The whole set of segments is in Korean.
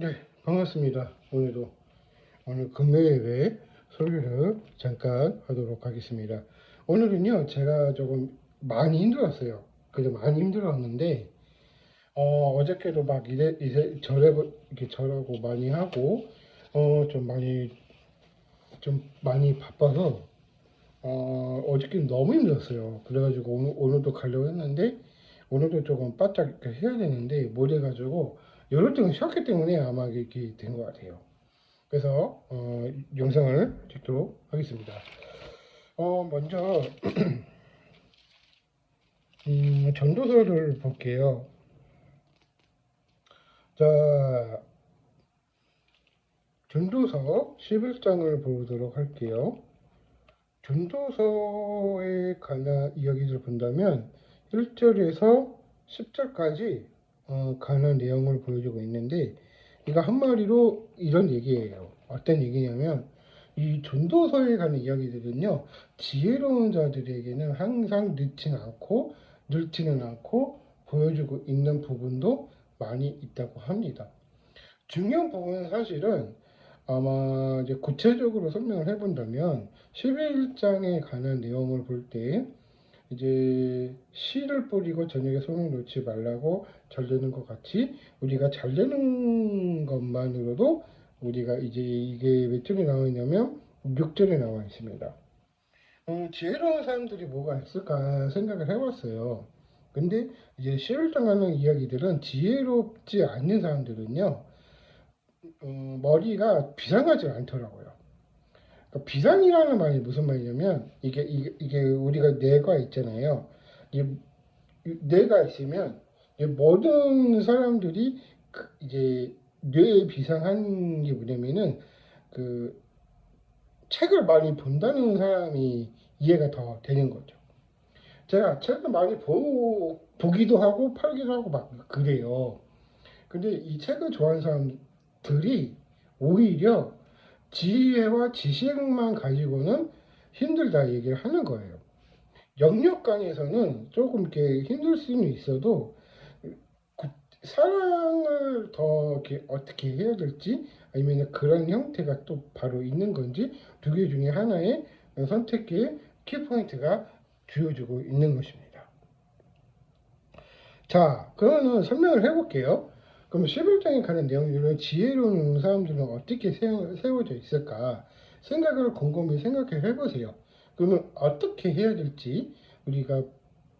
네, 반갑습니다. 오늘 금요일에 설교를 잠깐 하도록 하겠습니다. 오늘은요, 제가 조금 많이 힘들었어요. 그래도 많이 힘들었는데, 어저께도 막 이렇게 절하고 많이 하고, 좀 많이 바빠서, 어저께는 너무 힘들었어요. 그래가지고 오늘도 가려고 했는데, 오늘도 조금 바짝 이렇게 해야 되는데, 못 해가지고, 열흘 동안 쉬었기 때문에 아마 이렇게 된 것 같아요. 그래서 영상을 찍도록 하겠습니다. 먼저 전도서를 볼게요. 자, 전도서 11장을 보도록 할게요. 전도서에 관한 이야기를 본다면 1절에서 10절까지 관한 내용을 보여주고 있는데, 이거 한마디로 이런 얘기예요. 어떤 얘기냐면, 이 전도서에 관한 이야기들은요, 지혜로운 자들에게는 항상 늦지는 않고 보여주고 있는 부분도 많이 있다고 합니다. 중요한 부분은 사실은 아마 이제 구체적으로 설명을 해본다면 11장에 관한 내용을 볼 때 이제 씨를 뿌리고 저녁에 손을 놓지 말라고 전되는 것 같이 우리가 잘 되는 것만으로도 우리가 이제 이게 몇 절에 나와 있냐면 6절에 나와 있습니다. 지혜로운 사람들이 뭐가 있을까 생각을 해봤어요. 근데 이제 11장 하는 이야기들은 지혜롭지 않는 사람들은요, 머리가 비상하지 않더라고요. 그러니까 비상이라는 말이 무슨 말이냐면 이게 우리가 뇌가 있잖아요. 이 뇌가 있으면 모든 사람들이 이제 뇌에 비상한 게 뭐냐면은 그 책을 많이 본다는 사람이 이해가 더 되는 거죠. 제가 책을 많이 보기도 하고 팔기도 하고 막 그래요. 근데 이 책을 좋아하는 사람들이 오히려 지혜와 지식만 가지고는 힘들다 얘기를 하는 거예요. 영역강에서는 조금 이렇게 힘들 수는 있어도 사랑을 더 이렇게 어떻게 해야 될지 아니면 그런 형태가 또 바로 있는 건지 두 개 중에 하나의 선택의 키포인트가 주어지고 있는 것입니다. 자, 그러면 설명을 해볼게요. 그럼 11장에 가는 내용들은 지혜로운 사람들은 어떻게 세워져 있을까? 생각을 곰곰이 생각해 해보세요. 그러면 어떻게 해야 될지 우리가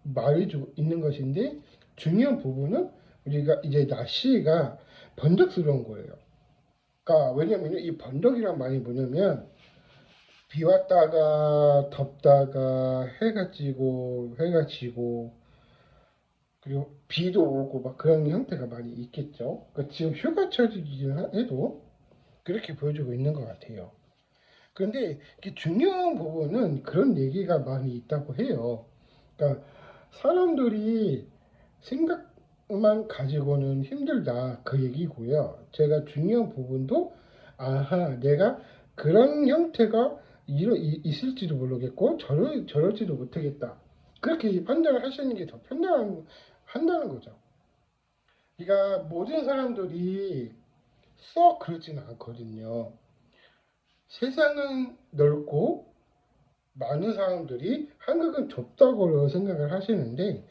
말해주고 있는 것인데, 중요한 부분은 우리가 이제 날씨가 번덕스러운 거예요. 그러니까 왜냐면 이 번덕이란 말이 뭐냐면 비 왔다가 덥다가 해가 지고 그리고 비도 오고 막 그런 형태가 많이 있겠죠. 그러니까 지금 휴가철이긴 해도 그렇게 보여주고 있는 것 같아요. 그런데 중요한 부분은 그런 얘기가 많이 있다고 해요. 그러니까 사람들이 생각만 가지고는 힘들다 그 얘기고요. 제가 중요한 부분도 내가 그런 형태가 있을지도 모르겠고 저럴지도 못하겠다. 그렇게 판단을 하시는 게 더 한다는 거죠. 그러니까 모든 사람들이 썩 그렇지는 않거든요. 세상은 넓고 많은 사람들이 한국은 좁다고 생각을 하시는데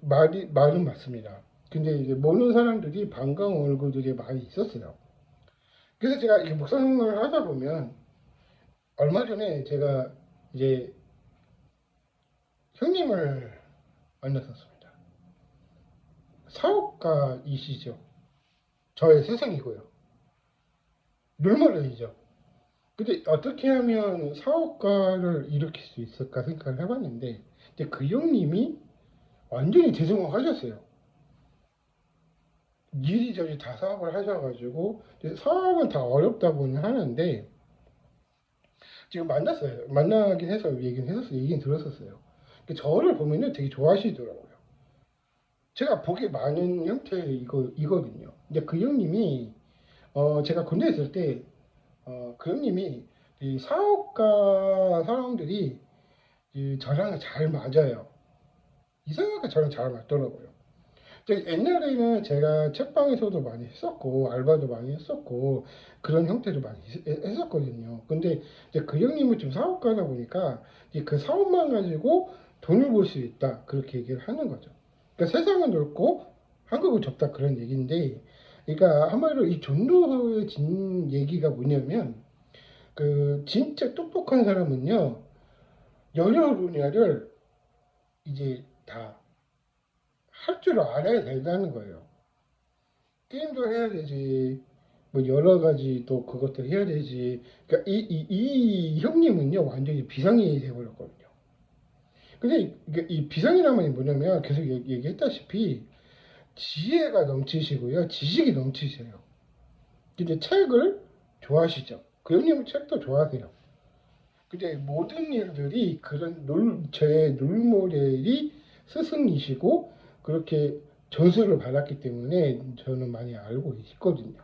말은 맞습니다. 근데 이제 모르는 사람들이 반가운 얼굴들이 많이 있었어요. 그래서 제가 이렇게 목사님을 하다 보면 얼마 전에 제가 이제 형님을 만났었습니다. 사업가이시죠. 저의 스승이고요. 롤모델이죠. 근데 어떻게 하면 사업가를 일으킬 수 있을까 생각을 해봤는데 이제 그 형님이 완전히 대성공하셨어요. 이리저리 다 사업을 하셔가지고 사업은 다 어렵다고는 하는데 지금 만나긴 해서 얘기는 들었었어요. 저를 보면은 되게 좋아하시더라고요. 제가 보기 많은 형태의 이거든요. 근데 그 형님이 제가 군대에 있을 때 그 형님이 이 사업가 사람들이 저랑 잘 맞아요. 이상하게 저랑 잘 맞더라고요. 옛날에는 제가 책방에서도 많이 했었고 알바도 많이 했었고 그런 형태도 많이 했었거든요. 근데 이제 그 형님은 좀 사업가다 보니까 이제 그 사업만 가지고 돈을 벌 수 있다 그렇게 얘기를 하는 거죠. 그러니까 세상은 넓고 한국은 좁다 그런 얘기인데, 그러니까 한마디로 이 전도서의 진 얘기가 뭐냐면 그 진짜 똑똑한 사람은요 여러 분야를 이제 다 할 줄 알아야 된다는 거예요. 게임도 해야 되지. 뭐 여러 가지 또 그것도 해야 되지. 그러니까 이 형님은요 완전히 비상이 돼버렸거든요. 근데 이 비상이라는 말이 뭐냐면 계속 얘기했다시피 지혜가 넘치시고요, 지식이 넘치세요. 근데 책을 좋아하시죠. 그 형님은 책도 좋아하세요. 근데 모든 일들이 그런 제 롤모델이 스승이시고 그렇게 전수를 받았기 때문에 저는 많이 알고 있거든요.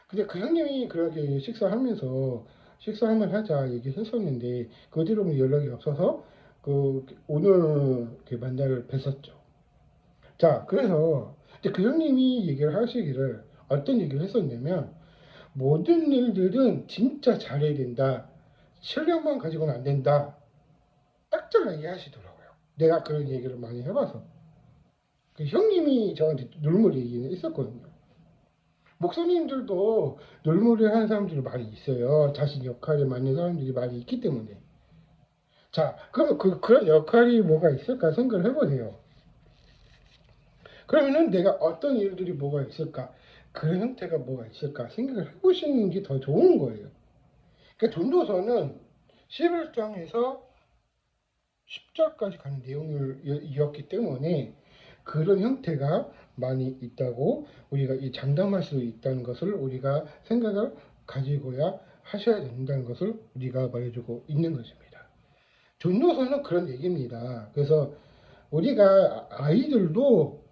근데 그 형님이 그렇게 식사하면 하자 얘기했었는데 그 뒤로는 연락이 없어서 그 오늘 그 만나를 뵀었죠. 자, 그래서 이제 그 형님이 얘기를 하시기를 어떤 얘기를 했었냐면 모든 일들은 진짜 잘해야 된다. 실력만 가지고는 안 된다. 딱 잘라 이해하시더라고요. 내가 그런 얘기를 많이 해봐서. 그 형님이 저한테 눈물 얘기는 있었거든요. 목사님들도 놀물을 하는 사람들이 많이 있어요. 자신 역할에 맞는 사람들이 많이 있기 때문에. 자, 그러면 그런 역할이 뭐가 있을까 생각을 해보세요. 그러면은 내가 어떤 일들이 뭐가 있을까? 그런 형태가 뭐가 있을까 생각을 해보시는 게 더 좋은 거예요. 그러니까 전도서는 11장에서 10절까지 가는 내용이었기 때문에 그런 형태가 많이 있다고 우리가 이 장담할 수 있다는 것을 우리가 생각을 가지고야 하셔야 된다는 것을 우리가 말해주고 있는 것입니다. 전도서는 그런 얘기입니다. 그래서 우리가 아이들도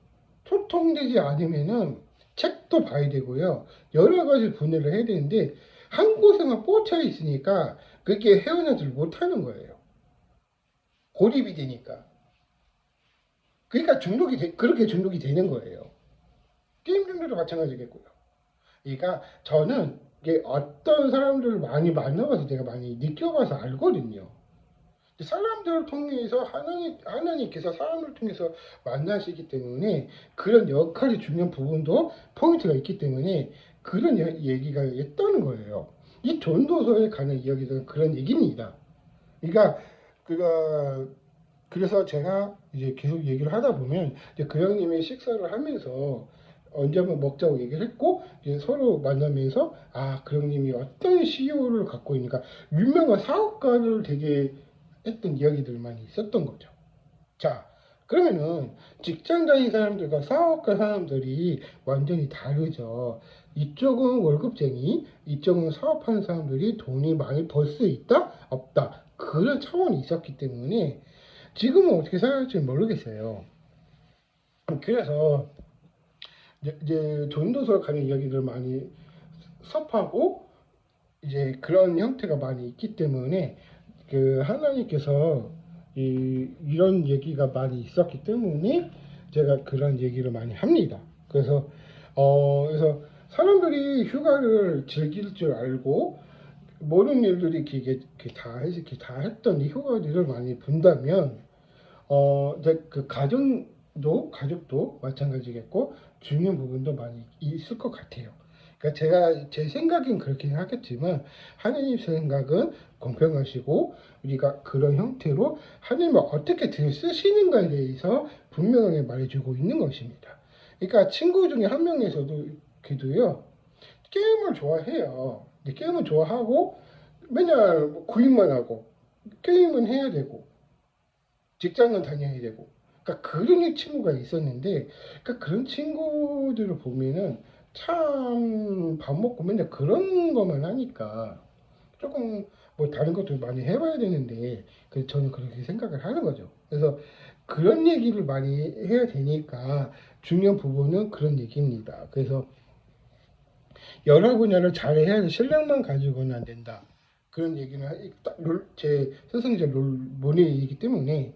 소통되지 않으면은 책도 봐야 되고요. 여러 가지 분해를 해야 되는데 한 곳에만 꽂혀 있으니까 그게 헤어나질 못하는 거예요. 고립이 되니까. 그러니까 그렇게 중독이 되는 거예요. 게임 중독도 마찬가지겠고요. 그러니까 저는 이게 어떤 사람들을 많이 만나봐서 제가 많이 느껴봐서 알거든요. 사람들을 통해서 하나님께서 사람을 통해서 만나시기 때문에 그런 역할이 중요한 부분도 포인트가 있기 때문에 그런 얘기가 있다는 거예요. 이 전도서에 관한 이야기는 그런 얘기입니다. 그러니까 그가 그래서 제가 이제 계속 얘기를 하다 보면 이제 그 형님이 식사를 하면서 언제 한번 먹자고 얘기를 했고 이제 서로 만나면서 그 형님이 어떤 CEO를 갖고 있는가 유명한 사업가를 되게 했던 이야기들이 많이 있었던 거죠. 자, 그러면은 직장 다니는 사람들과 사업가 사람들이 완전히 다르죠. 이쪽은 월급쟁이, 이쪽은 사업하는 사람들이 돈이 많이 벌 수 있다? 없다. 그런 차원이 있었기 때문에 지금은 어떻게 생각할지 모르겠어요. 그래서 이제 전도서 가는 이야기들 많이 섭하고 이제 그런 형태가 많이 있기 때문에 그 하나님께서 이런 얘기가 많이 있었기 때문에 제가 그런 얘기를 많이 합니다. 그래서 사람들이 휴가를 즐길 줄 알고 모든 일들이 이렇게 다 했던 이 휴가들을 많이 본다면 이제 그 가족도 마찬가지겠고 중요한 부분도 많이 있을 것 같아요. 그러니까 제가 제 생각은 그렇게 하겠지만 하느님 생각은 공평하시고 우리가 그런 형태로 하느님을 어떻게 쓰시는가에 대해서 분명하게 말해주고 있는 것입니다. 그러니까 친구 중에 한 명에서도 걔도요 게임을 좋아해요. 근데 게임을 좋아하고 맨날 뭐 구입만 하고 게임은 해야 되고 직장은 다녀야 되고. 그러니까 그런 친구가 있었는데, 그러니까 그런 친구들을 보면은 참 밥 먹고 맨날 그런 것만 하니까 조금 뭐 다른 것도 많이 해봐야 되는데, 저는 그렇게 생각을 하는 거죠. 그래서 그런 얘기를 많이 해야 되니까 중요한 부분은 그런 얘기입니다. 그래서 여러 분야를 잘해야 실력만 가지고는 안 된다. 그런 얘기는 제 스승제 롤모니이기 때문에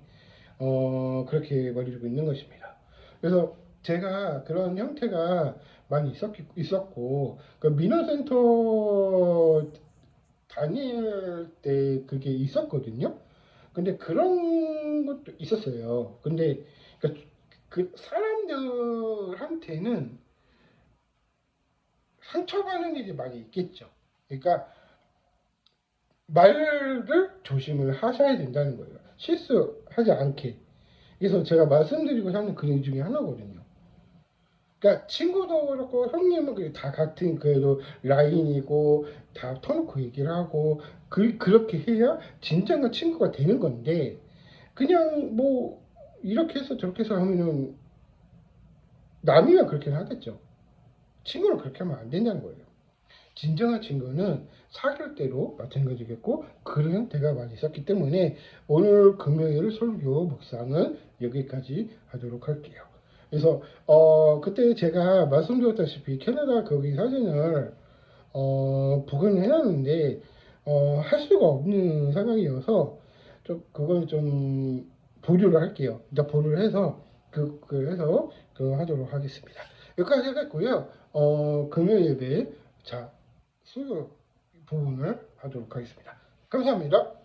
그렇게 말해주고 있는 것입니다. 그래서 제가 그런 형태가 많이 있었고, 그 민원센터 다닐 때 그게 있었거든요. 근데 그런 것도 있었어요. 근데 그 사람들한테는 상처받는 일이 많이 있겠죠. 그러니까 말을 조심을 하셔야 된다는 거예요. 실수하지 않게. 그래서 제가 말씀드리고 하는 그 중에 하나거든요. 그러니까 친구도 그렇고 형님은 다 같은 그래도 라인이고 다 터놓고 얘기를 하고 그렇게 해야 진정한 친구가 되는 건데 그냥 뭐 이렇게 해서 저렇게 해서 하면은 남이면 그렇게는 하겠죠. 친구는 그렇게 하면 안 된다는 거예요. 진정한 친구는 사귈 때로 마찬가지겠고 그런 대가 많이 있었기 때문에 오늘 금요일 설교 묵상은 여기까지 하도록 할게요. 그래서 그때 제가 말씀드렸다시피 캐나다 거기 사진을 복원을 해놨는데 할 수가 없는 상황이어서 좀 그걸 좀 보류를 할게요. 이제 보류를 해서 해서 하도록 하겠습니다. 여기까지 하겠고요. 금요일 예배 자 수요 부분을 하도록 하겠습니다. 감사합니다.